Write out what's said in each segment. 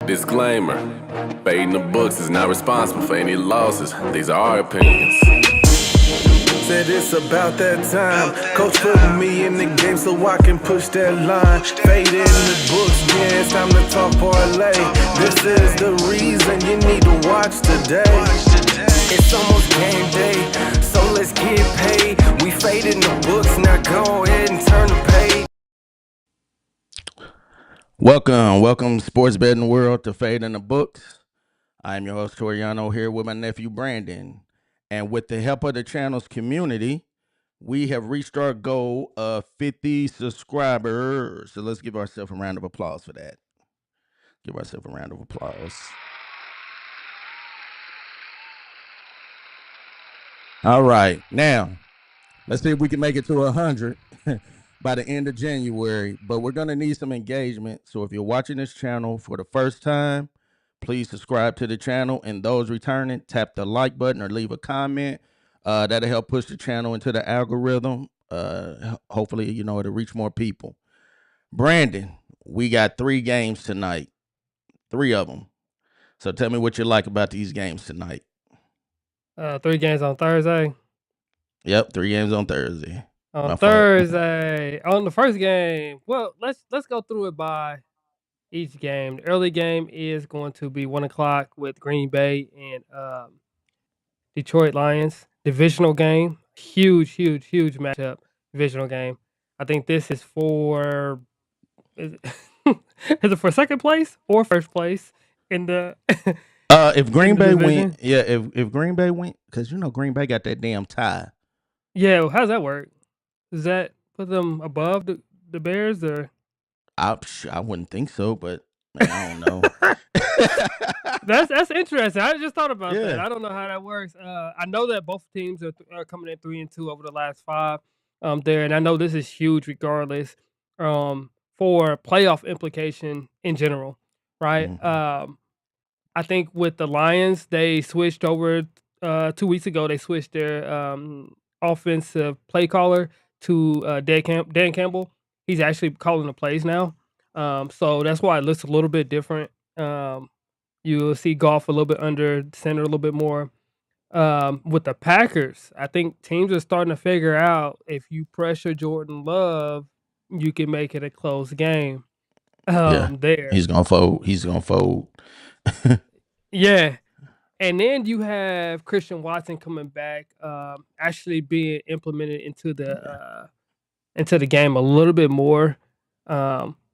Disclaimer: Fading the Books is not responsible for any losses. These are our opinions. Said it's about that time. Coach put me in the game so I can push that line. Fade in the books, yeah, it's time to talk parlay. This is the reason you need to watch today. It's almost game day, so let's get paid. We fade in the books, now go ahead and turn the page. Welcome, sports betting world to Fade in the Books. I'm your host Toriano here with my nephew Brandon, and with the help of the channel's community, we have reached our goal of 50 subscribers. So let's give ourselves a round of applause for that. Give ourselves a round of applause. All right, now let's see if we can make it to 100 by the end of January. But we're gonna need some engagement. So if you're watching this channel for the first time, please subscribe to the channel, and those returning, tap the like button or leave a comment. That'll help push the channel into the algorithm. Hopefully, it'll reach more people. Brandon, we got 3 games tonight, 3 of them. So tell me what you like about these games tonight. 3 games on Thursday. Yep, 3 games on Thursday. On Thursday, on the first game, well, let's go through it by each game. The early game is going to be 1:00 with Green Bay and Detroit Lions. Divisional game, huge matchup. Divisional game. I think this is for is it, is it for second place or first place in the if Green in the Bay division? win, yeah, if Green Bay win, because Green Bay got that damn tie. Yeah, well, how does that work? Does that put them above the Bears or? I wouldn't think so, but man, I don't know. That's interesting. I just thought about that. Yeah. I don't know how that works. I know that both teams are coming in 3-2 over the last 5 there, and I know this is huge regardless for playoff implication in general, right? Mhm. I think with the Lions, they switched over 2 weeks ago. They switched their offensive play caller to Dan Campbell. He's actually calling the plays now, so that's why it looks a little bit different. You'll see Goff a little bit under center a little bit more. With the Packers, I think teams are starting to figure out if you pressure Jordan Love, you can make it a close game. Yeah, There. he's gonna fold. He's gonna fold. Yeah. And then you have Christian Watson coming back, actually being implemented into the game a little bit more,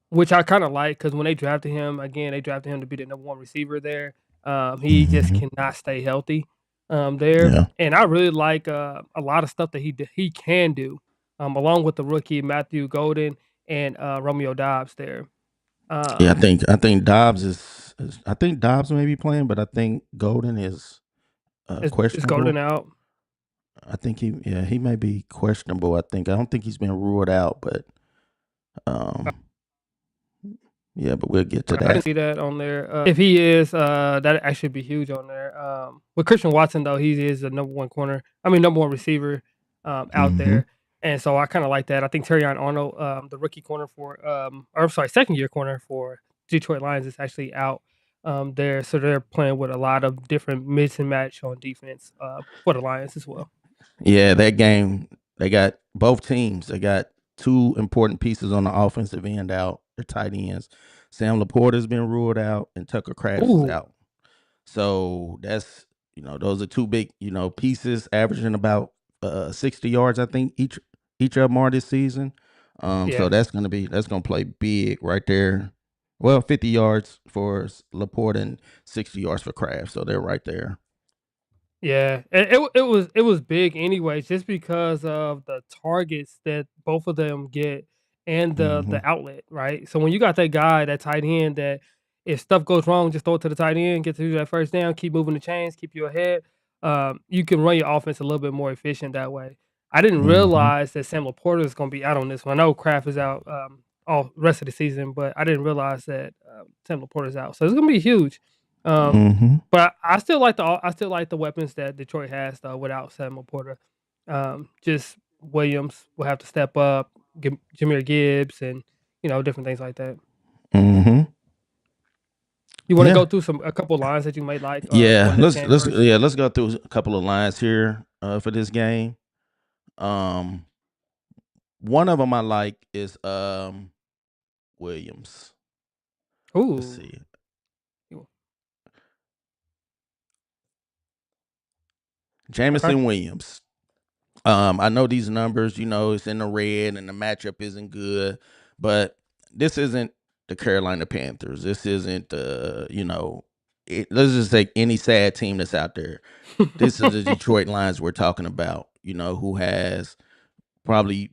which I kind of like because when they drafted him, again, they drafted him to be the number 1 receiver there. He just Mhm. cannot stay healthy there, Yeah, and I really like a lot of stuff that he can do, along with the rookie Matthew Golden and Romeo Dobbs there. yeah. Um, I think Dobbs is I think Dobbs may be playing, but I think Golden is is Golden questionable. out? I think he may be questionable. I don't think he's been ruled out, but um yeah, but we'll get to I didn't that. see that on there. If he is, that'd actually be huge on there. With Christian Watson though, he is the number 1 receiver out Mhm. there, and so I kind of like that. I think Terrion Arnold, the rookie corner for, or I'm sorry, second year corner for Detroit Lions, is actually out there, so they're playing with a lot of different mix and match on defense for the Lions as well. Yeah, that game, they got both teams. They got 2 important pieces on the offensive end out. Their tight ends. Sam Laporta's been ruled out, and Tucker Kraft is Ooh, out. So that's those are 2 big pieces, averaging about 60 yards. I think each of them are this season. So yeah. that's gonna play big right there. Well, 50 yards for Laporta and 60 yards for Kraft. So they're right there. Yeah, it was big anyways, just because of the targets that both of them get and the Hmm. outlet, right? So when you got that guy, that tight end, that if stuff goes wrong, just throw it to the tight end, get to that first down, keep moving the chains, keep you ahead. You can run your offense a little bit more efficient that way. I didn't Hmm. realize that Sam Laporta is going to be out on this one. I know Kraft is out all rest of the season, but I didn't realize that Sam Laporta is out. So it's going to be huge. Um, Hmm. but I still like the weapons that Detroit has though without Sam Laporta. Just Williams will have to step up, Jahmyr Gibbs, and different things like that. Hmm. You want to Yeah. go through a couple lines that you might like Yeah. on this game first? Let's go through a couple of lines here for this game. Um, one of them I like is Williams. Let's Ooh. see. Okay. Jameson Williams. I know these numbers, it's in the red and the matchup isn't good, but this isn't the Carolina Panthers. This isn't let's just take any sad team that's out there. This is the Detroit Lions we're talking about, who has probably,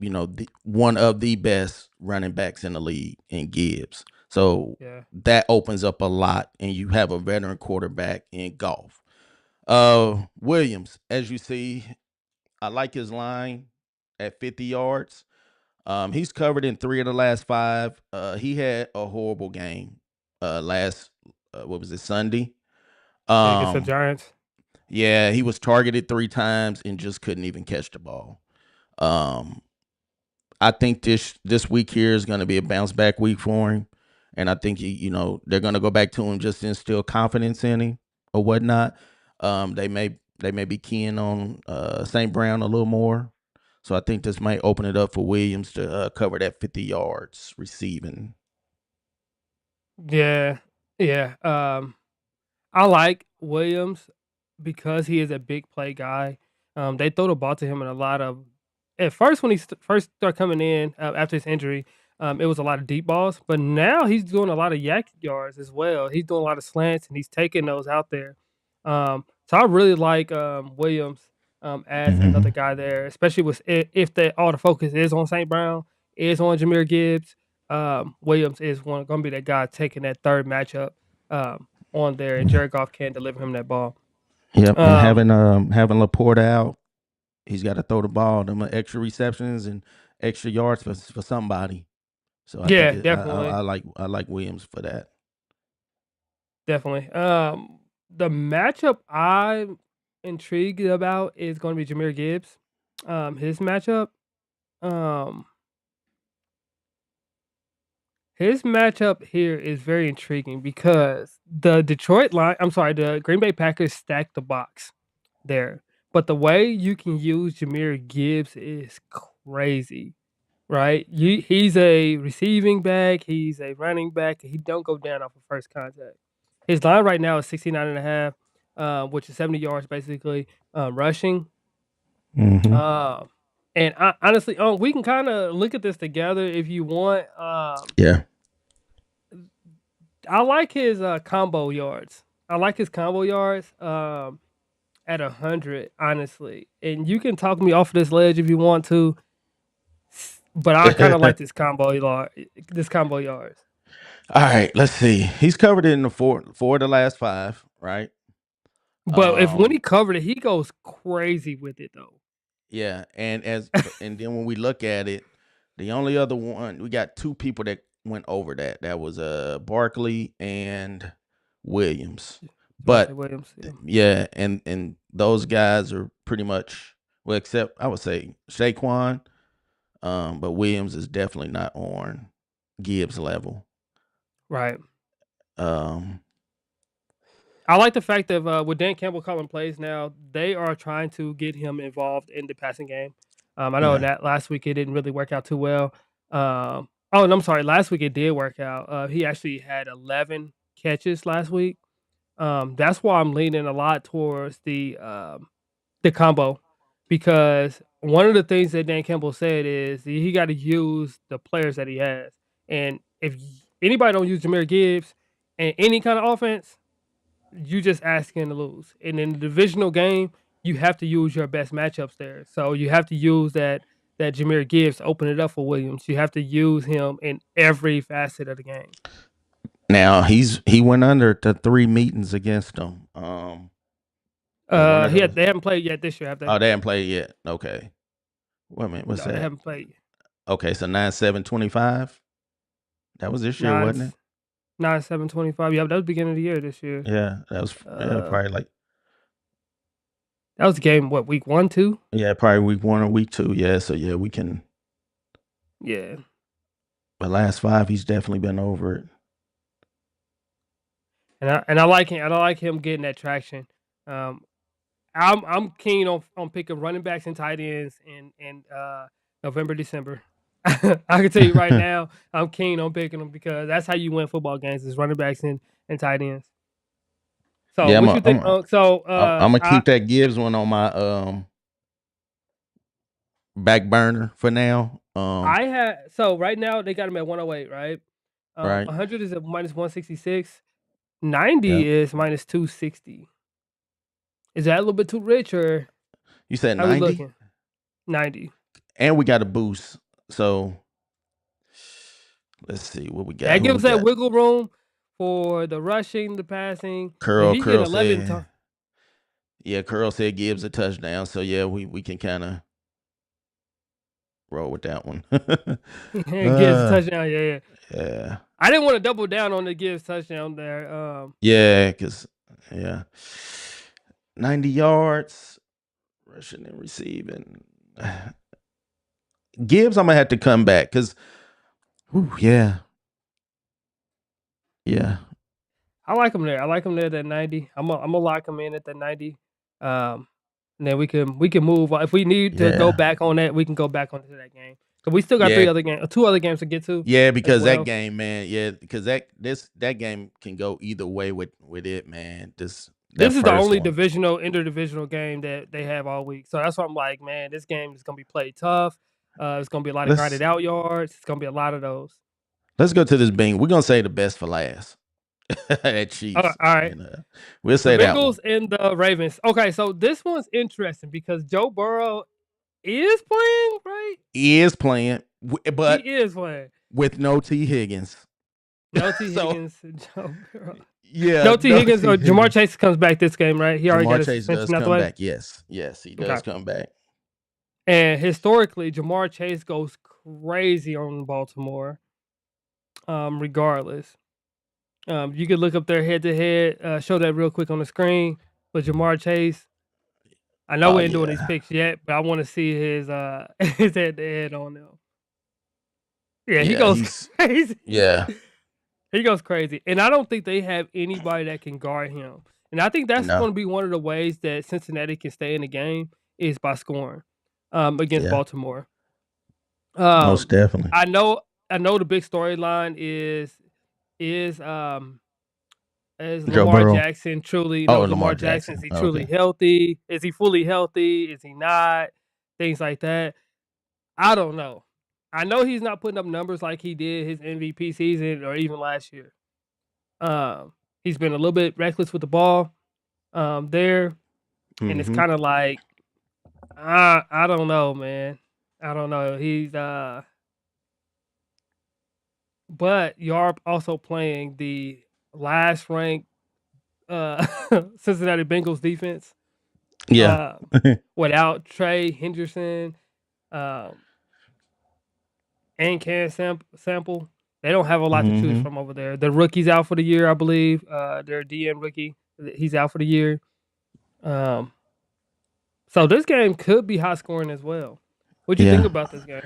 one of the best running backs in the league in Gibbs. So Yeah. that opens up a lot, and you have a veteran quarterback in Goff. Williams, as you see, I like his line at 50 yards. He's covered in 3 of the last 5. He had a horrible game last what was it, Sunday? Yeah, against the Um, Giants. yeah, he was targeted 3 times and just couldn't even catch the ball. Um, I think this week here is going to be a bounce back week for him, and I think they're going to go back to him just to instill confidence in him or whatnot. They may be keying on St. Brown a little more, so I think this might open it up for Williams to cover that 50 yards receiving. Yeah. Yeah. I like Williams because he is a big play guy. They throw the ball to him in a lot of. At first, when he first started coming in after his injury, it was a lot of deep balls. But now he's doing a lot of yak yards as well. He's doing a lot of slants and he's taking those out there. So I really like Williams as another Mhm. guy there, especially with if all the focus is on St. Brown, is on Jahmyr Gibbs. Williams is going to be that guy taking that third matchup on there, and Jared Goff can't deliver him that ball. Yep, and Um, having Laporta out, he's got to throw the ball, them extra receptions and extra yards for somebody. So I think yeah, definitely, I like Williams for that. definitely. The matchup I'm intrigued about is going to be Jahmyr Gibbs. His matchup, um, his matchup here is very intriguing because the Green Bay Packers stacked the box there, but the way you can use Jahmyr Gibbs is crazy. Right? He's a receiving back, he's a running back, he don't go down off of first contact. His line right now is 69.5, which is 70 yards basically, rushing. Mhm. Uh, and honestly, we can kind of look at this together if you want. Yeah. I like his combo yards. I like his combo yards at 100, honestly. And you can talk me off this ledge if you want to. But I kind of like this combo yards. All right, let's see. He's covered it in the four of the last 5, right? But if when he Um, covered it, he goes crazy with it though. yeah, and then when we look at it, the only other one we got 2 people that went over that. That was Barkley and Williams. Javonte But Williams, yeah. yeah, and those guys are pretty much, well, except I would say Saquon. But Williams is definitely not on Gibbs level. Right. Um, I like the fact that with Dan Campbell calling plays now, they are trying to get him involved in the passing game. I know yeah. that last week it didn't really work out too well. Oh, and I'm sorry, last week it did work out. He actually had 11 catches last week. That's why I'm leaning a lot towards the combo, because one of the things that Dan Campbell said is he got to use the players that he has, and if anybody don't use Jahmyr Gibbs and any kind of offense, you just asking to lose. And in the divisional game, you have to use your best matchups there. So you have to use that Jahmyr Gibbs to open it up for Williams. You have to use him in every facet of the game. Now he went under to 3 meetings against them. And one of those. They haven't played yet this year, have they? Oh, they haven't played yet. Okay. Wait a minute. What's No, they that? haven't played. Okay, so 9-7-25. That was this year, Nine, wasn't it? 9-7-25. Yeah, that was beginning of the year this year. Yeah, that was Uh, probably like that was the game. What, week 1, 2? probably week 1 or week 2. Yeah, so yeah, we can. Yeah. The last 5, he's definitely been over it. And I like him. And I like him getting that traction. Um, I'm keen on picking running backs and tight ends in November, December. I can tell you right now, I'm keen on picking them because that's how you win football games is running backs and tight ends. So Yeah, what you think? I'm gonna keep that Gibbs one on my back burner for now. I had so right now they got him at 108, right? Right. 100 is at minus 166. Yeah. 90 is minus 260. Is that a little bit too rich or You said how we 90, looking? 90. and we got a boost. So let's see what we got. That Who gives we that got? wiggle room for the rushing, the passing. Curl He's getting Curl 11. said. Yeah, Curl said Gibbs a touchdown. So yeah, we can kind of roll with that one. Gibbs a touchdown. Yeah. Yeah. I didn't want to double down on the Gibbs touchdown there. Yeah, because 90 yards, rushing and receiving. Gibbs, I'm gonna have to come back because, yeah. I like him there. I like him there at that 90. I'm gonna lock him in at that 90. And then we can move if we need to go back on that. We can go back onto that game. So we still got two other games to get to. Yeah, because well. that game, man. Yeah, because that game can go either way with it, man. This is the only one. interdivisional game that they have all week. So that's why I'm like, man, this game is gonna be played tough. It's gonna be a lot of grinded out yards. It's gonna be a lot of those. Let's go to this Bengals. We're gonna say the best for last. At Chiefs. All right. We'll say the that Bengals and the Ravens. Okay, so this one's interesting because Joe Burrow is playing, right? He is playing, but he is playing with no T. Higgins. No T. Higgins, Joe Burrow. Yeah, no T. Higgins. Or Jamar Chase comes back this game, right? He already Jamar got Chase does come back. Yes, he does come back. And historically, Jamar Chase goes crazy on Baltimore. Regardless. You could look up their head-to-head, show that real quick on the screen. But Jamar Chase, I know we ain't doing these picks yet, but I want to see his head-to-head on them. Yeah, he goes crazy. Yeah. He goes crazy. And I don't think they have anybody that can guard him. And I think that's going to be one of the ways that Cincinnati can stay in the game is by scoring against Baltimore. Most definitely. I know the big storyline is Lamar Jackson truly Lamar Jackson, is he truly healthy? Is he fully healthy? Is he not? Things like that. I don't know. I know he's not putting up numbers like he did his MVP season or even last year. He's been a little bit reckless with the ball there. And it's kind of like I don't know, man. I don't know. He's but you are also playing the last ranked Cincinnati Bengals defense. Yeah. Without Trey Henderson and Cam Sample. They don't have a lot to choose from over there. The rookie's out for the year, I believe. Their DN rookie, he's out for the year. So this game could be high scoring as well. What do you think about this game?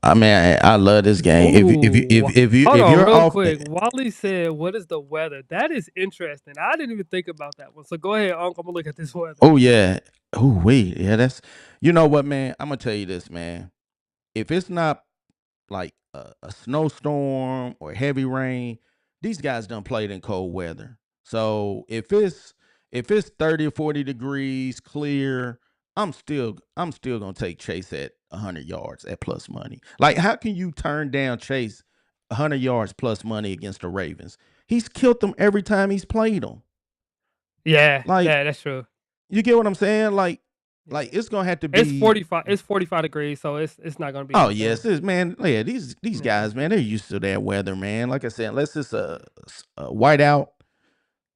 I mean, I love this game. If you're real off, quick. Wally said, "What is the weather?" That is interesting. I didn't even think about that one. So go ahead, Uncle. I'm gonna look at this weather. Oh yeah. Oh wait. Yeah, that's. You know what, man? I'm gonna tell you this, man. If it's not like a snowstorm or heavy rain, these guys done played in cold weather. So if it's 30 or 40 degrees, clear, I'm still gonna take Chase at 100 yards at plus money. Like, how can you turn down Chase 100 yards plus money against the Ravens? He's killed them every time he's played them. Yeah, that's true. You get what I'm saying? Like it's gonna have to be. It's 45. It's 45 degrees, so it's not gonna be. Oh yes, man. Yeah, these guys, man, they're used to that weather, man. Like I said, unless it's a whiteout.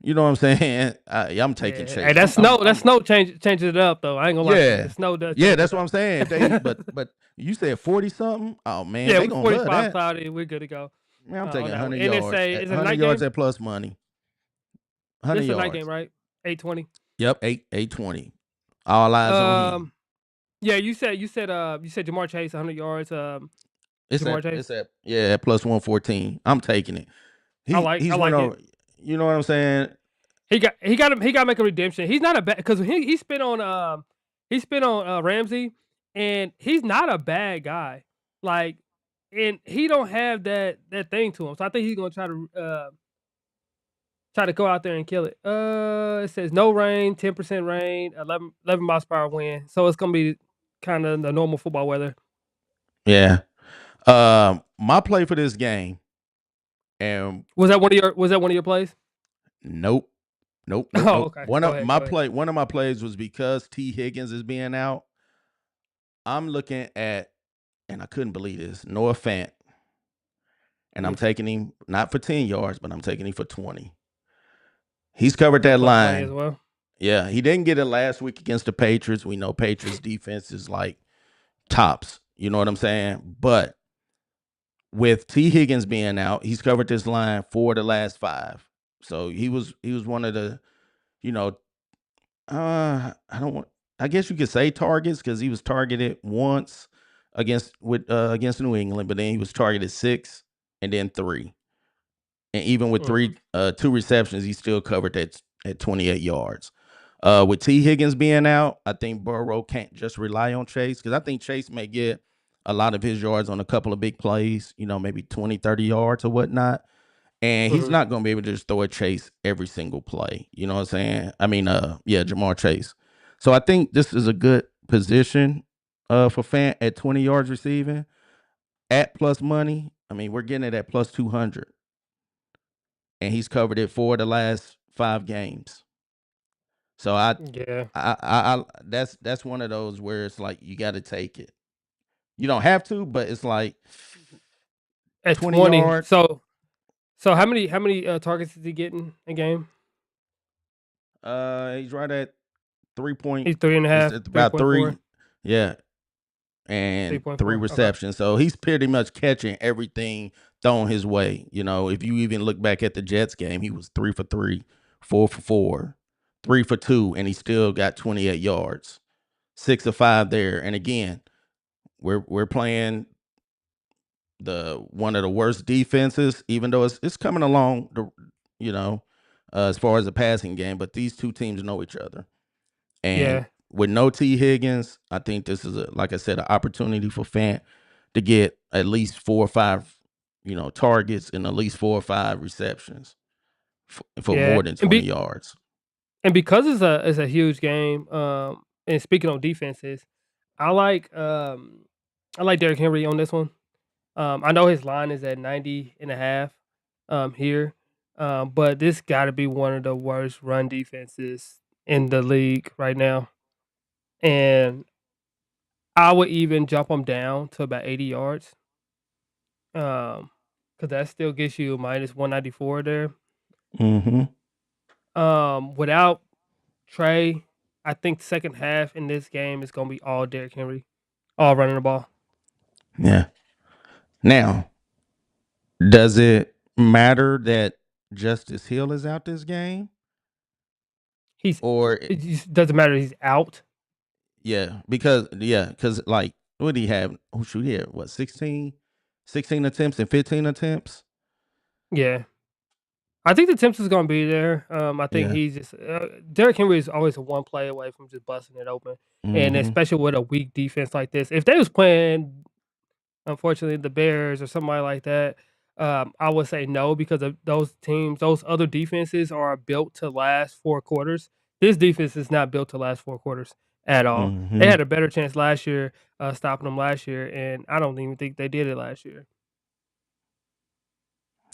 You know what I'm saying? I'm taking Chase. Hey, that snow changes it up though. I ain't gonna lie. The snow does. Yeah, that's what I'm saying. But you said 40 something. Oh man, yeah, they gonna 45 love that. cloudy. We're good to go. Man, I'm taking 100 and yards. It's a 100 yards at plus money. 100 yards. It's a night game, right? 820. Yep, 820. All eyes on him. Yeah, you said Jamar Chase 100 yards. It's at plus 114. I'm taking it. I like that. You know what I'm saying? He got to make a redemption. He's not a bad because he spent on Ramsey, and he's not a bad guy. Like, and he don't have that thing to him. So I think he's gonna try to go out there and kill it. It says no rain, 10% rain, 11 miles per hour wind. So it's gonna be kind of the normal football weather. Yeah. My play for this game, and Was that one of your plays? nope, nope, nope, Oh, nope. okay. Go ahead. Go ahead. One of my plays was because T. Higgins is being out. I'm looking at, and I couldn't believe this, Noah Fant, and I'm Mhm. taking him not for 10 yards, but I'm taking him for 20. He's covered That's that plus money as line. well. Yeah, he didn't get it last week against the Patriots. We know Patriots defense is like tops. You know what I'm saying? But with T. Higgins being out, he's covered this line 4 of the last 5. So he was one of the, you know, I don't want, I guess you could say targets because he was targeted once against New England, but then he was targeted 6 and then 3. And even with Mhm. 2 receptions, he still covered that at 28 yards. With T. Higgins being out, I think Burrow can't just rely on Chase because I think Chase may get a lot of his yards on a couple of big plays, maybe 20, 30 yards or whatnot. And he's Mhm. not going to be able to just throw a Chase every single play. You know what I'm saying? I mean, yeah, Jamar Chase. So I think this is a good position for Fant at 20 yards receiving at plus money. I mean, we're getting it at plus 200, and he's covered it 4 of the last 5 games. So Yeah. that's one of those where it's like you got to take it. You don't have to, but it's like At 20 20. yards. So how many targets is he getting a game? He's right at 3 point. He's three and a It's half, at about 3.4, 3. Yeah, and 3 3.4. Okay. receptions. So he's pretty much catching everything thrown his way. If you even look back at the Jets game, he was 3 for 3, 4 for 4, 3 for 2, and he still got 28 yards, 6 of 5 there. And again, we're playing the one of the worst defenses, even though it's coming along, you know, as far as the passing game. But these two teams know each other, and Yeah. with no T. Higgins, I think this is like I said, an opportunity for Fant to get at least 4 or 5, targets and at least 4 or 5 receptions for Yeah. more than 20 yards. And because it's a huge game, and speaking on defenses, I like um I like Derrick Henry on this one. I know his line is at 90.5 here. But this got to be one of the worst run defenses in the league right now. And I would even jump them down to about 80 yards. Cuz that still gets you minus 194 there. Mm-hmm. Without Trey, I think the second half in this game is going to be all Derrick Henry, all running the ball. Yeah. Now, does it matter that Justice Hill is out this game, He's or It just doesn't matter he's out. because like what did he have? Oh shoot, he had what 16 attempts and 15 attempts. Yeah. I think the temps is gonna be there. I think Yeah. he's just Derrick Henry is always a one play away from just busting it open, and Mm-hmm. especially with a weak defense like this. If they was playing, unfortunately, the Bears or somebody like that, I would say no because of those teams. Those other defenses are built to last 4 quarters. This defense is not built to last 4 quarters at all. They Mm-hmm. had a better chance last year, stopping them last year, and I don't even think they did it last year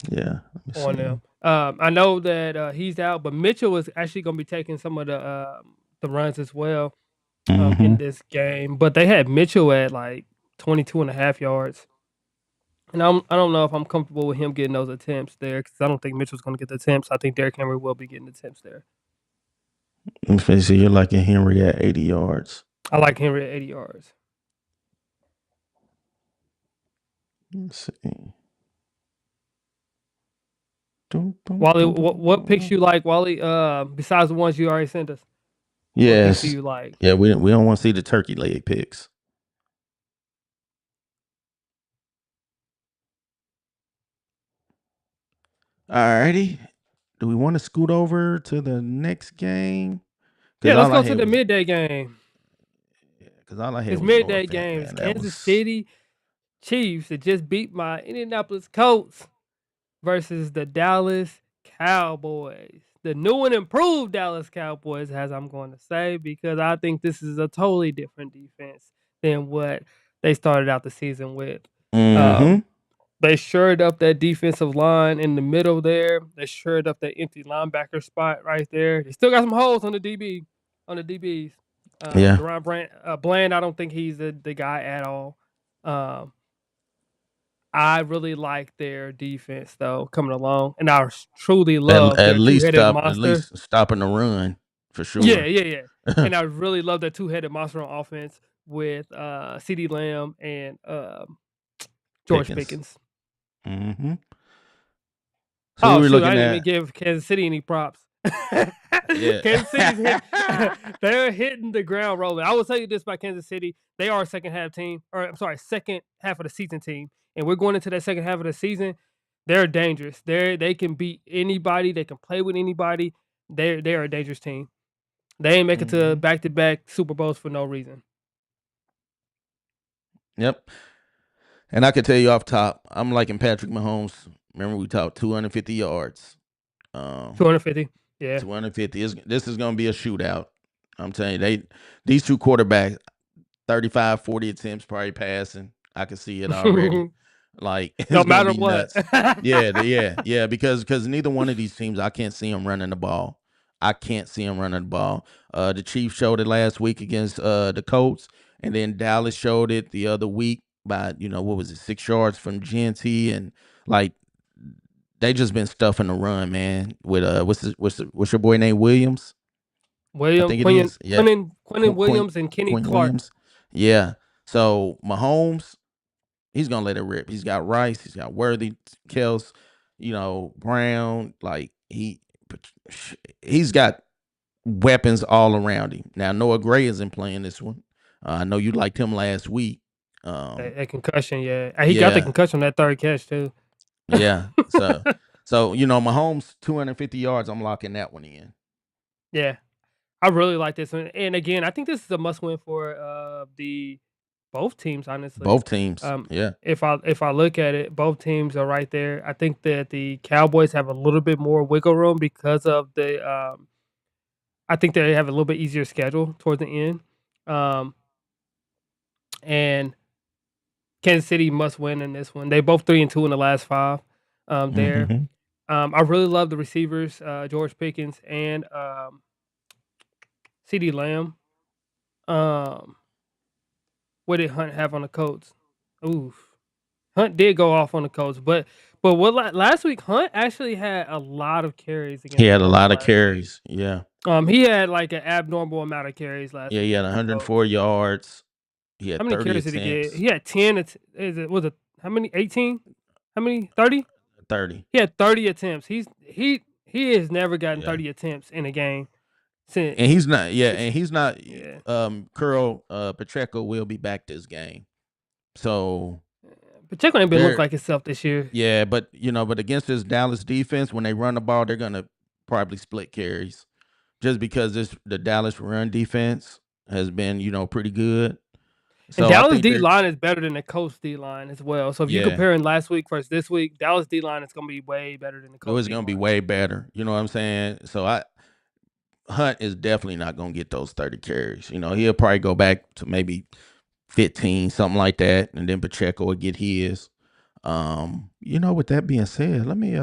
Yeah. Let me on see. them. I know that he's out, but Mitchell is actually going to be taking some of the runs as well in Mm-hmm. this game. But they had Mitchell at like 22.5 yards, and I don't know if I'm comfortable with him getting those attempts there because I don't think Mitchell's going to get the attempts. I think Derrick Henry will be getting attempts there. Let me see. You're liking Henry at 80 yards. I like Henry at 80 yards. Let's see. Dun, dun, Wally, dun, what dun, what picks dun. you like, Wally? Besides the ones you already sent us, what picks do Yes. you like? Yeah. We don't want to see the turkey leg picks. Alrighty. do we want to scoot over to the next game? Yeah, Because let's all I go to had the was midday game. It's North midday End, games. man. That Kansas was City Chiefs that just beat my Indianapolis Colts versus the Dallas Cowboys. The new and improved Dallas Cowboys, as I'm going to say, because I think this is a totally different defense than what they started out the season with. mm-hmm. They shored up that defensive line in the middle there. They shored up that empty linebacker spot right there. They still got some holes on the DBs. Yeah. Deron Bland, I don't think he's the guy at all. I really like their defense though coming along, and I truly love At their two-headed monster. least stopping the run for sure. Yeah. And I really love their two-headed monster on offense with CeeDee Lamb and George Pickens. Mm-hmm. So Oh we were shoot! looking I didn't at even give Kansas City any props. Yeah. Kansas City's they're hitting the ground rolling. I will tell you this about Kansas City: they are a second half of the season team, and we're going into that second half of the season. They're dangerous. They can beat anybody. They can play with anybody. They're a dangerous team. They ain't make it to back-to-back Super Bowls for no reason. Yep. And I can tell you off top, I'm liking Patrick Mahomes. Remember we talked 250 yards. 250. Yeah. 250. This is going to be a shootout. I'm telling you, these two quarterbacks, 35, 40 attempts probably passing. I can see it already. Like it's no gonna matter be what. nuts. Yeah. Because neither one of these teams, I can't see them running the ball. The Chiefs showed it last week against the Colts, and then Dallas showed it the other week by 6 yards from GNT, and like they just been stuffing the run, man. With what's your boy named Williams? I think it is. Yeah. Quentin Williams and Kenny Quinn Clark. Williams. Yeah. So Mahomes, he's gonna let it rip. He's got Rice, he's got Worthy, Kels, Brown. Like he's got weapons all around him. Now Noah Gray isn't playing this one. I know you liked him last week. A concussion, yeah. He got the concussion on that third catch too. Yeah. So Mahomes 250 yards. I'm locking that one in. Yeah, I really like this one. And again, I think this is a must win for the both teams, honestly. Both teams. Yeah. If I look at it, both teams are right there. I think that the Cowboys have a little bit more wiggle room because of the I think they have a little bit easier schedule towards the end. And Kansas City must win in this one. They both 3-2 in the last 5 there. I really love the receivers, George Pickens and CeeDee Lamb. What did Hunt have on the Colts? Oof. Hunt did go off on the Colts, but what last week Hunt actually had a lot of carries against He had the a Colts lot of last week. carries. Yeah. He had like an abnormal amount of carries last Yeah, week. he had 104 yards. He had How many 30 carries did he get? attempts. He had 10. Was it how many? 18? How many? 30? 30. He had 30 attempts. He has never gotten Yeah. 30 attempts in a game since. And he's not. Yeah, and he's not. Yeah. Curl Pacheco will be back this game. So Pacheco ain't been look like himself this year. yeah, but against this Dallas defense, when they run the ball, they're gonna probably split carries, just because the Dallas run defense has been pretty good. So And Dallas D line is better than the Colts D line as well. So if you're comparing last week versus this week, Dallas D line is gonna be way better than the Colts. It's gonna be way better. You know what I'm saying? So Hunt is definitely not gonna get those 30 carries. He'll probably go back to maybe 15, something like that, and then Pacheco will get his. With that being said, let me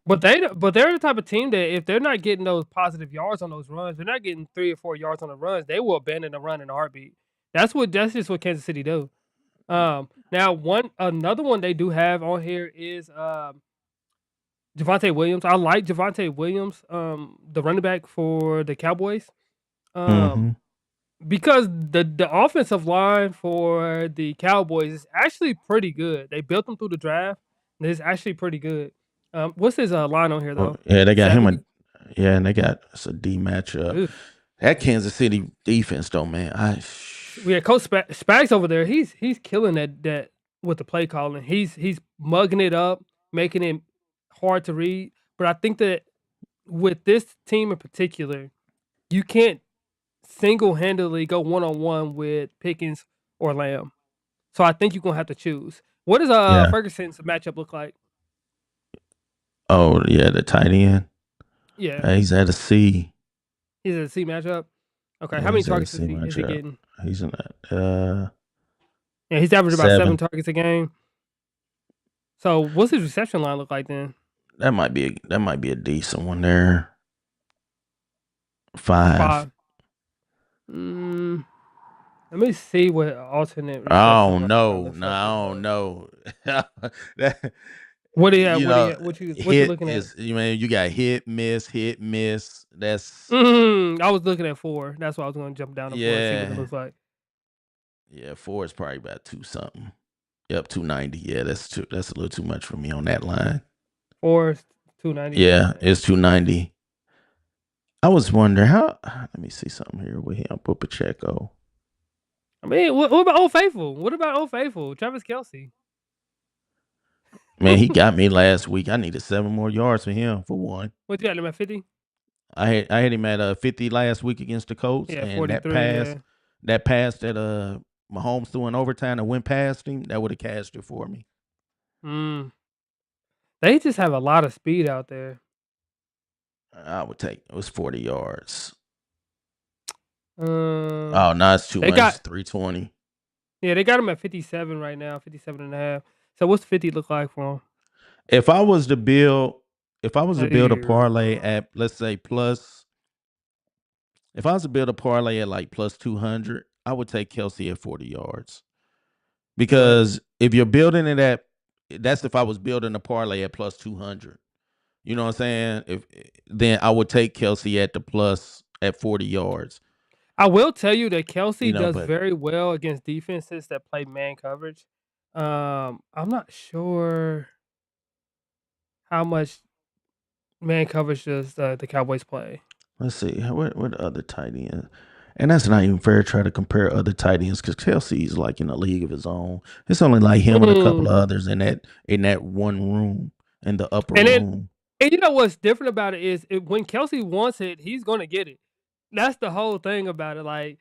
But they're the type of team that if they're not getting those positive yards on those runs, they're not getting 3 or 4 yards on the runs, they will abandon the run in a heartbeat. That's just what Kansas City do. Now another one they do have on here is Javonte Williams. I like Javonte Williams, the running back for the Cowboys. Because the offensive line for the Cowboys is actually pretty good. They built them through the draft. And it's actually pretty good. What's his line on here though? Yeah, they got 70? And they got a D matchup. Ooh. That Kansas City defense though, man. We had Coach Spags over there. He's killing that with the play calling. He's mugging it up, making it hard to read. But I think that with this team in particular, you can't single-handedly go one-on-one with Pickens or Lamb. So I think you're gonna have to choose. What does Yeah. Ferguson's matchup look like? Oh yeah, the tight end. Yeah, He's at a C. he's a C matchup. Okay, how Yeah, many he's at a targets C is he matchup. getting? He's in that. Yeah, he's averaging about 7 7. targets a game. So what's his reception line look like then? That might be a decent one there. 5. 5. Mm, let me see what alternate reception Oh line no, looks no, like I real don't quick. know. That, What do you have? you know, What you hit looking at? is you got hit, miss, hit, miss. That's I was looking at 4. That's why I was gonna jump down to 4 and see what it yeah, looks like. yeah. 4 is probably about 2 something. Yep, 290. Yeah, that's a little too much for me on that line. 4 is 290. Yeah, it's 290. I was wondering how. Let me see something here with him. Put Pacheco. I mean, what about Old Faithful? What about Old Faithful? Travis Kelce. Man, he got me last week. I needed 7 more yards for him for one. What you got him at 50? I had him at 50 last week against the Colts, Yeah, and 43. Yeah. that pass that Mahomes threw in overtime and went past him, that would have cashed it for me. They just have a lot of speed out there. I would take it was 40 yards. Um, Oh no, it's too they much. got It's 320. yeah, they got him at 57 right now, 57 and a half. So what's 50 look like for him? If I was to build a parlay Yeah. at, let's say, plus, if I was to build a parlay at like plus 200, I would take Kelce at 40 yards. Right. Because if you're building it at, that's if I was building a parlay at plus 200. You know what I'm saying? Then I would take Kelce at the plus at 40 yards. I will tell you that Kelce does But very well against defenses that play man coverage. I'm not sure how much man coverage does the Cowboys play. let's see what other tight ends. And that's not even fair to try to compare other tight ends because Kelsey's like in a league of his own. It's only like him and a couple of others in that one room in the upper room. And you know what's different about it is when Kelce wants it, he's gonna get it. That's the whole thing about it. Like,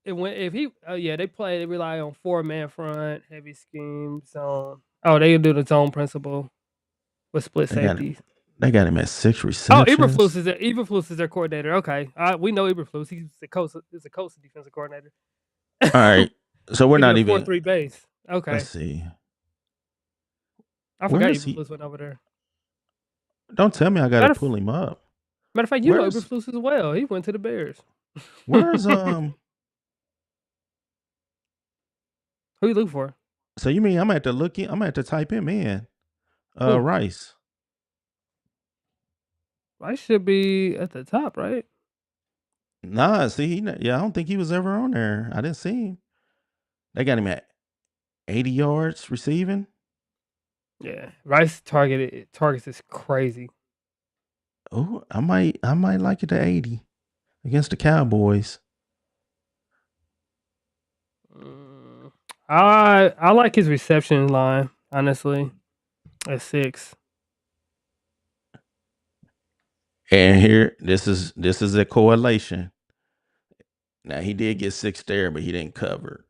they rely on 4-man front, heavy scheme, zone. Oh, they do the zone principle with split They got safeties. They got him at 6 Oh, receptions. Eberflus is their coordinator. Okay, we know Eberflus. He's the Coast defensive coordinator. All right, so we're not even 4-3 base. Okay, let's see. I Where forgot is he? Eberflus went over there. Don't tell me I got to pull him up. Matter of fact, you know Where's- Eberflus as well. He went to the Bears. Where's Who you looking for? So you mean I'm gonna have to type him in. Who? Rice. Rice should be at the top, right? Nah, see, I don't think he was ever on there. I didn't see him. They got him at 80 yards receiving. Yeah, Rice targets is crazy. Oh, I might like it to 80 against the Cowboys. I like his reception line, honestly, at 6. And here, this is a correlation. Now he did get 6 there, but he didn't cover.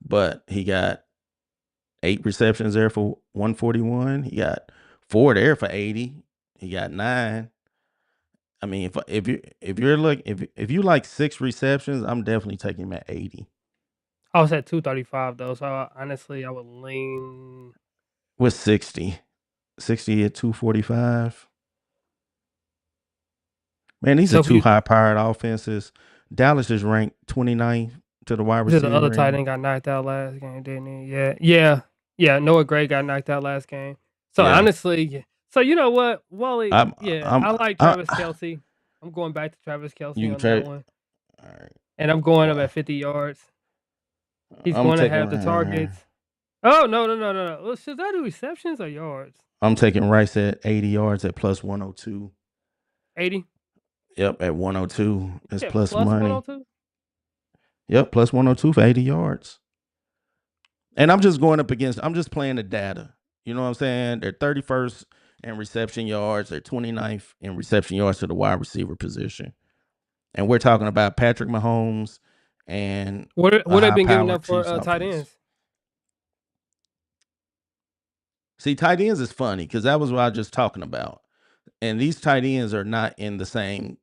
But he got 8 receptions there for 141. He got 4 there for 80. He got 9. I mean, if you like 6 receptions, I'm definitely taking him at 80. I was at 235 though, so honestly, I would lean with 60 at 245. Man, these are two high-powered offenses. Dallas is ranked 29th to the wide receiver. The other tight end got knocked out last game, didn't he? Yeah. Noah Gray got knocked out last game. So honestly, so you know what, Wally? I like Travis Kelce. I'm going back to Travis Kelce on that one. All right. And I'm going up at 50 yards. He's going to have the targets. Oh, no. Should I do receptions or yards? I'm taking Rice at 80 yards at plus 102. 80? Yep, at 102. It's plus money. 102? Yep, plus 102 for 80 yards. And I'm just going up against, I'm just playing the data. You know what I'm saying? They're 31st in reception yards. They're 29th in reception yards to the wide receiver position. And we're talking about Patrick Mahomes and What a have been giving high-powered up for Chiefs tight offense. ends? See, tight ends is funny because that was what I was just talking about. And these tight ends are not in the same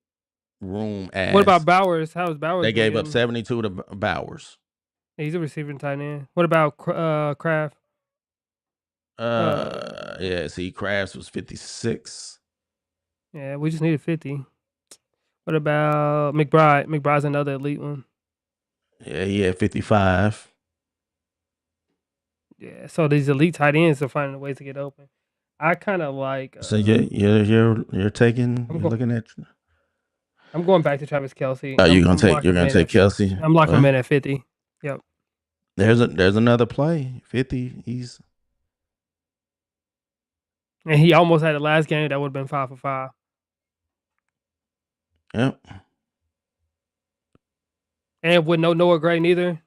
room as. What about Bowers? How's Bowers? They been gave up getting? 72 to Bowers. He's a receiving tight end. What about Kraft? Yeah, see, Krabs was 56. Yeah, we just needed 50. What about McBride? McBride's another elite one. Yeah, he had 55. Yeah, so these elite tight ends are finding ways to get open. I kind of like. So you're taking. You're looking at. I'm going back to Travis Kelce. Oh, you're gonna take Kelce. I'm locking him in at 50. Yep. There's another play. 50. And he almost had the last game that would have been 5 for 5. Yep. And with no Noah Gray neither.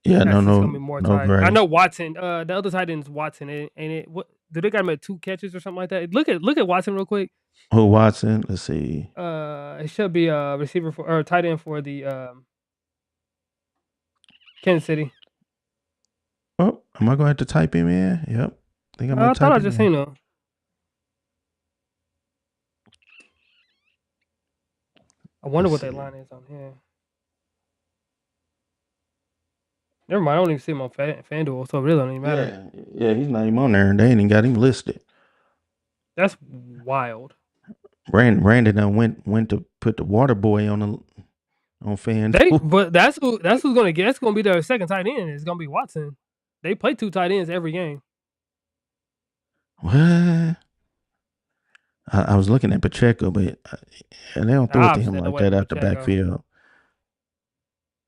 Yeah, no Gray. I know Watson. The other tight end is Watson. And it what do they got him at 2 catches or something like that? Look at Watson real quick. Who Watson? Let's see. It should be a receiver for or tight end for the Kansas City. Oh, am I going to have to type him in? Yep. I thought I just seen him. I wonder what that line is on here. Never mind, I don't even see him on FanDuel, so it really don't even matter. Yeah, he's not even on there, and they ain't even got him listed. That's wild. Brandon done went to put the water boy on FanDuel. But that's who's gonna get. That's gonna be their second tight end. It's gonna be Watson. They play 2 tight ends every game. What? I was looking at Pacheco, but they don't throw it to him like that out the backfield.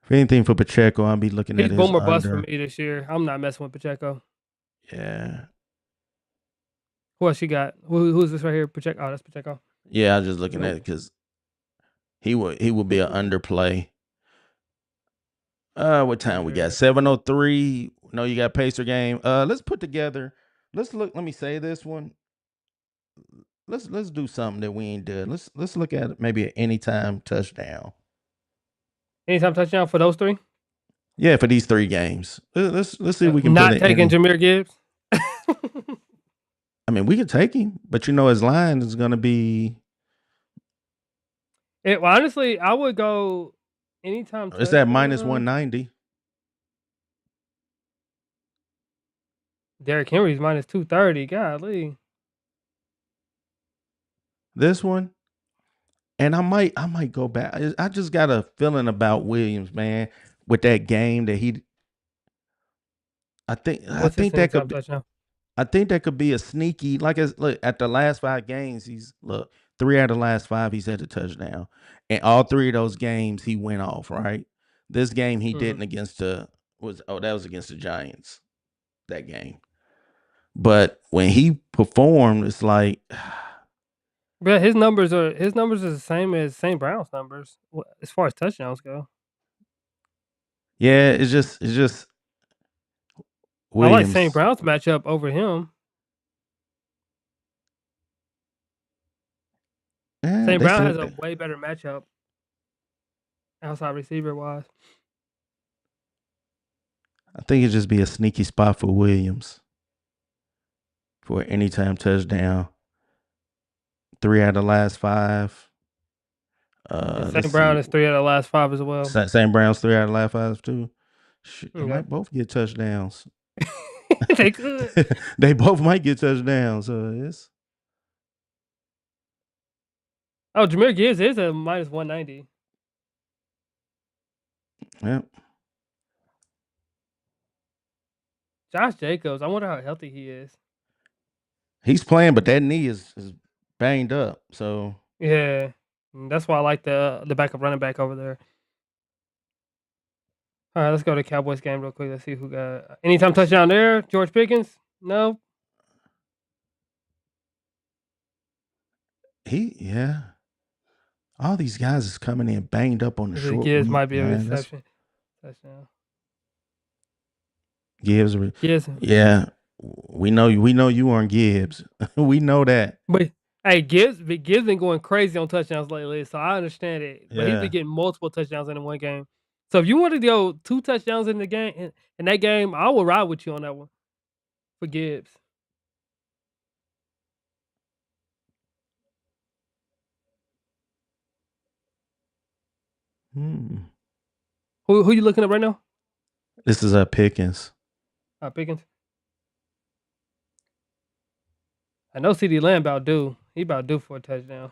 If anything for Pacheco, I'll be looking at his boom or bust for me this year. I'm not messing with Pacheco. Yeah. Who else you got? Who's this right here? Pacheco. Oh, that's Pacheco. Yeah, I was just looking at it because he would be an underplay. What time we got? 7:03. No, you got Pacer game. Let's put together. Let's look. Let me say this one. Let's do something that we ain't done. Let's look at maybe an anytime touchdown. Anytime touchdown for those 3? Yeah, for these 3 games. Let's see if we can. Not taking Jahmyr Gibbs. I mean, we could take him, but his line is going to be. Well, honestly, I would go anytime. It's at minus 190. Derrick Henry's minus 230. Golly. This one, and I might go back. I just got a feeling about Williams, man, with that game that he. I think that could be. I think that could be a sneaky, look at the last 5 games. 3 out of the last 5 he's had a touchdown, and all 3 of those games he went off. Right, this game he didn't against that was against the Giants, that game. But when he performed, it's like. Yeah, his numbers are the same as St. Brown's numbers as far as touchdowns go. Yeah, it's just. Williams. I like St. Brown's matchup over him. St. Brown has a way better matchup outside receiver wise. I think it'd just be a sneaky spot for Williams for an anytime touchdown. 3 out of the last 5. St. Brown is 3 out of the last 5 as well. St. Brown's 3 out of the last 5 too. They might both get touchdowns. They could. They both might get touchdowns. It's. Oh, Jahmyr Gibbs is a minus 190. Yep. Josh Jacobs, I wonder how healthy he is. He's playing, but that knee is banged up. So yeah, that's why I like the backup running back over there. All right, let's go to the Cowboys game real quick. Let's see who got anytime touchdown there. George Pickens? No. All these guys is coming in banged up on the short. Gibbs might be a reception. Touchdown. Gibbs. Yes. Yeah. We know you on Gibbs. We know that. But hey, Gibbs been going crazy on touchdowns lately, so I understand it. But he's been Yeah. getting multiple touchdowns in one game. So if you want to go 2 touchdowns in the game in that game, I will ride with you on that one for Gibbs. Hmm. Who you looking at right now? This is Pickens. Pickens. I know CeeDee Lamb about due. He about due for a touchdown.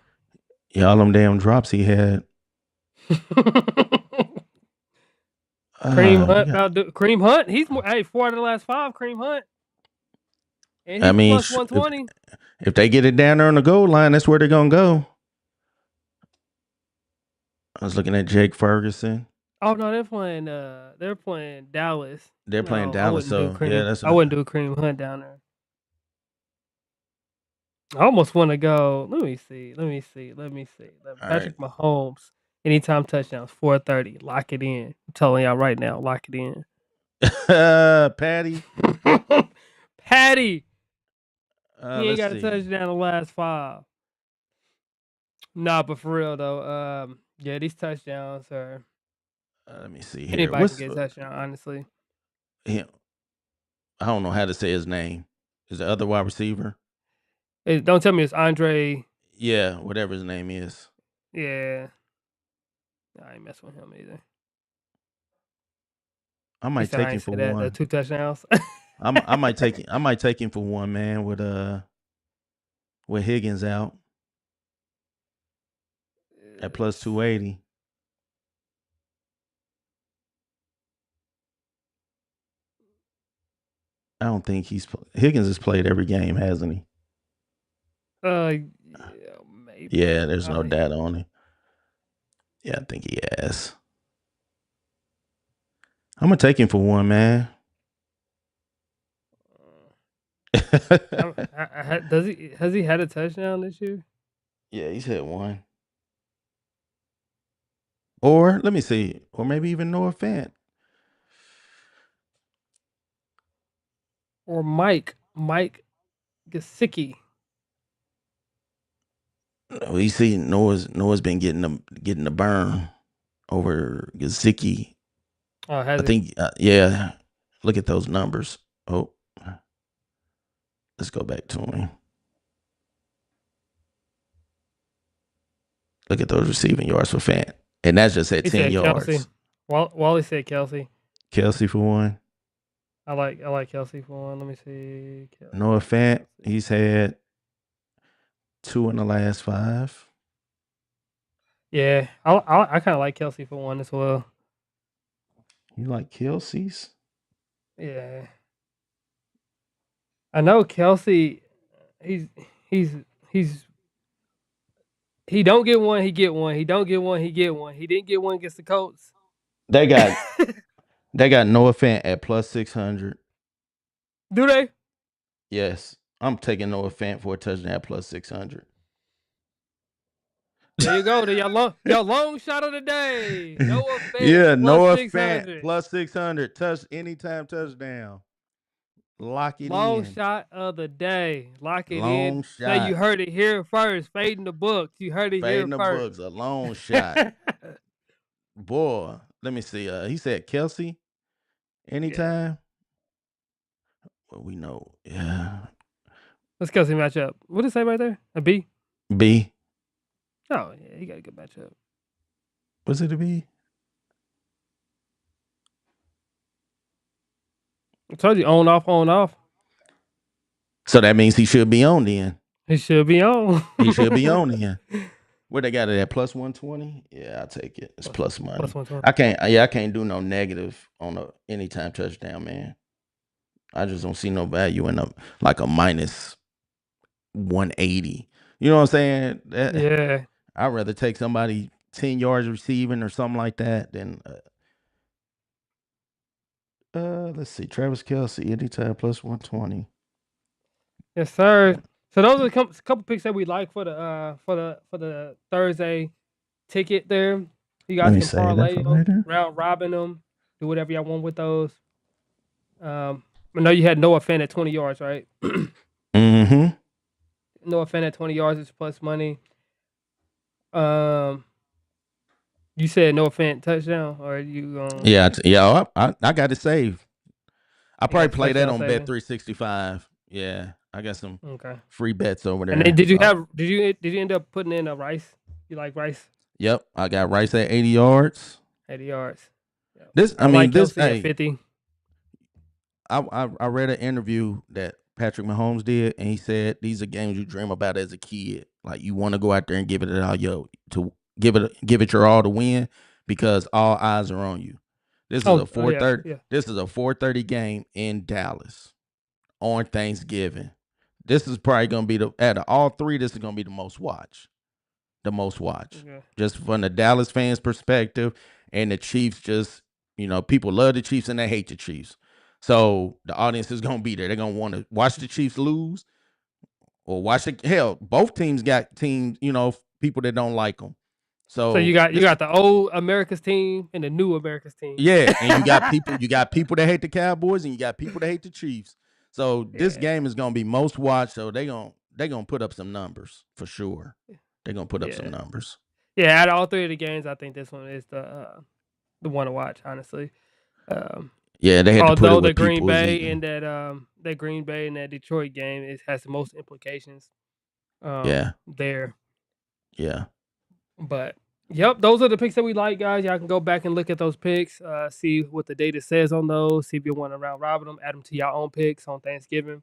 Yeah, all them damn drops he had. Kareem Hunt Yeah. about due. Kareem Hunt, he's more. Hey, 4 out of the last 5. Kareem Hunt, and I he's mean, plus 120. if they get it down there on the goal line, that's where they're gonna go. I was looking at Jake Ferguson. Oh no, they're playing Dallas. They're playing No, Dallas, so yeah, that's I wouldn't do Kareem Hunt down there. I almost want to go. Let me see. Patrick Mahomes, anytime touchdowns, 430. Lock it in. I'm telling y'all right now, lock it in. Patty. Patty. He ain't Let's got see. a touchdown the last 5. Nah, but for real though, yeah, these touchdowns are. Let me see here. Anybody can get a touchdown, honestly. I don't know how to say his name. Is the other wide receiver? Don't tell me it's Andre. Yeah, whatever his name is. Yeah. I ain't messing with him either. I might take him for one. 2 touchdowns. I might take him for one, man, with Higgins out at plus 280. I don't think Higgins has played every game, hasn't he? Yeah, maybe. Yeah, there's no data on it. Yeah, I think he has. I'm gonna take him for one, man. Has he had a touchdown this year? Yeah, he's hit one. Or let me see, or maybe even Noah Fant. Or Mike Gesicki. We see Noah's been getting the burn over Gesicki. Oh, I think yeah. Look at those numbers. Oh, let's go back to him. Look at those receiving yards for Fant, and that's just at 10 yards. Kelsey. Wally said Kelsey. Kelsey for one. I like Kelsey for one. Let me see. Kelsey. Noah Fant, he's had 2 in the last 5. Yeah, I kind of like Kelsey for one as well. You like Kelsey's? Yeah, I know Kelsey. He don't get one. He get one. He don't get one. He get one. He didn't get one against the Colts. They got Noah Fant at plus 600. Do they? Yes, I'm taking Noah Fant for a touchdown at plus 600. There you go. Your long shot of the day. Noah Fant. Yeah, Noah 600. Fant plus 600. Anytime touchdown. Lock it in. Long shot of the day. Lock it in. Long shot. Say you heard it here first. Fading the books. You heard it here first. Fading the books. A long shot. Boy, let me see. He said Kelsey. Anytime. Yeah. Well, we know. Yeah. Let's Kelsey matchup. What did it say right there? A B? B. Oh, yeah, he got a good matchup. Was it a B? I told you, on, off. So that means he should be on then. He should be on. He should be on then. Where they got it at plus 120? Yeah, I'll take it. It's plus money. Plus 120. I can't do no negative on a anytime touchdown, man. I just don't see no value in like a minus 180. You know what I'm saying? Yeah. I'd rather take somebody 10 yards receiving or something like that than let's see, Travis Kelsey, anytime plus 120. Yes, sir. So those are a couple picks that we like for the Thursday ticket there. You guys can parlay them, round robin them, do whatever y'all want with those. I know you had Noah Fant at 20 yards, right? Mm-hmm. Noah Fant at 20 yards is plus money. You said Noah Fant touchdown, or you Yeah, yeah. I got it saved. I you probably got the play that touchdown on Bet saving? 365. Yeah, I got some Okay. free bets over And then there. So, did you end up putting in a Rice? You like Rice yep, I got Rice at 80 yards. 80 yards? Yeah. This, I I like mean, this. Kelsey at Hey, 50. I read an interview that Patrick Mahomes did, and he said these are games you dream about as a kid. Like you want to go out there and give it all give it your all to win because all eyes are on you. This is a Oh yeah, 4:30. yeah. This is a 4:30 game in Dallas on Thanksgiving. This is probably gonna be out of all three. This is gonna be the most watch. The most watch, Okay. just from the Dallas fans' perspective, and the Chiefs. Just people love the Chiefs and they hate the Chiefs. So the audience is gonna be there. They're gonna want to watch the Chiefs lose or watch the hell. Both teams got teams, people that don't like them. So you So got this, the old America's team and the new America's team. yeah, and you got people that hate the Cowboys and you got people that hate the Chiefs. So this Yeah. game is gonna be most watched. So they gonna put up some numbers for sure. They're gonna put up some Yeah. numbers. Yeah, out of all three of the games, I think this one is the one to watch, honestly. Yeah, they had to put it Although the with Green people was Bay eating. and that Green Bay and that Detroit game has the most implications Yeah, there. yeah. But yep, those are the picks that we like, guys. Y'all can go back and look at those picks, see what the data says on those, see if you want to round robin them, add them to your own picks on Thanksgiving.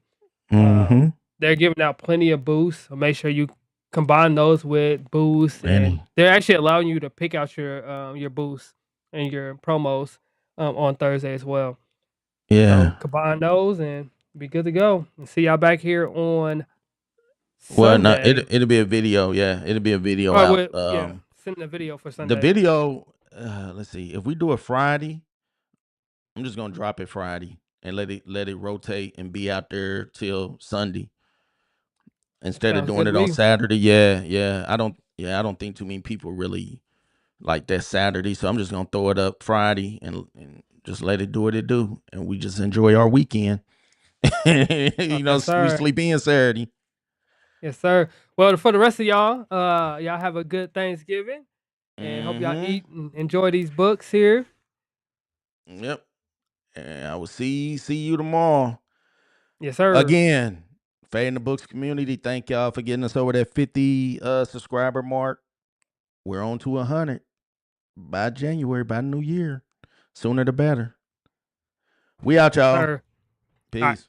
Mm-hmm. They're giving out plenty of boosts, so make sure you combine those with boosts, and Plenty. they're actually allowing you to pick out your boosts and your promos on Thursday as well. So Yeah. combine those and be good to go. And see y'all back here on Well, no, Sunday. it'll be a video. Yeah, it'll be a video Oh, out. yeah, send the video for The Sunday. video. Let's see. If we do it Friday, I'm just gonna drop it Friday and let it rotate and be out there till Sunday instead of Sounds doing good it to on me. Saturday. Yeah. I don't think too many people really like that Saturday, so I'm just gonna throw it up Friday and just let it do what it do, and we just enjoy our weekend. Yes, We sir. sleep in Saturday. Yes, sir. Well, for the rest of y'all, y'all have a good Thanksgiving, and hope y'all Mhm. eat and enjoy these books here. Yep. And I will see you tomorrow. Yes, sir. Again, Fade in the Books community, thank y'all for getting us over that 50 subscriber mark. We're on to 100 by January, by New Year. Sooner the better. We out, Yes, y'all. sir. All right. Peace.